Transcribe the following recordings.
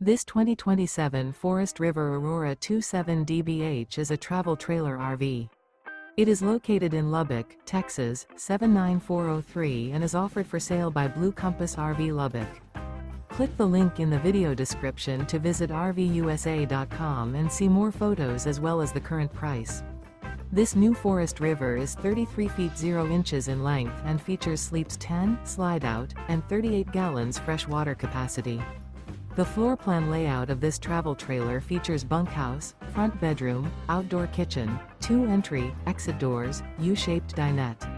This 2027 Forest River Aurora 27 DBH is a travel trailer RV. It is located in Lubbock, Texas, 79403 and is offered for sale by Blue Compass RV Lubbock. Click the link in the video description to visit RVUSA.com and see more photos as well as the current price. This new Forest River is 33 feet 0 inches in length and features sleeps 10, slide-out, and 38 gallons fresh water capacity. The floor plan layout of this travel trailer features bunkhouse, front bedroom, outdoor kitchen, 2 entry, exit doors, U-shaped dinette.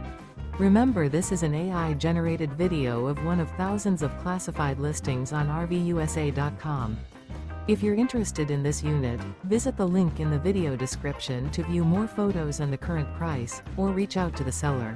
Remember, this is an AI-generated video of one of thousands of classified listings on RVUSA.com. If you're interested in this unit, visit the link in the video description to view more photos and the current price, or reach out to the seller.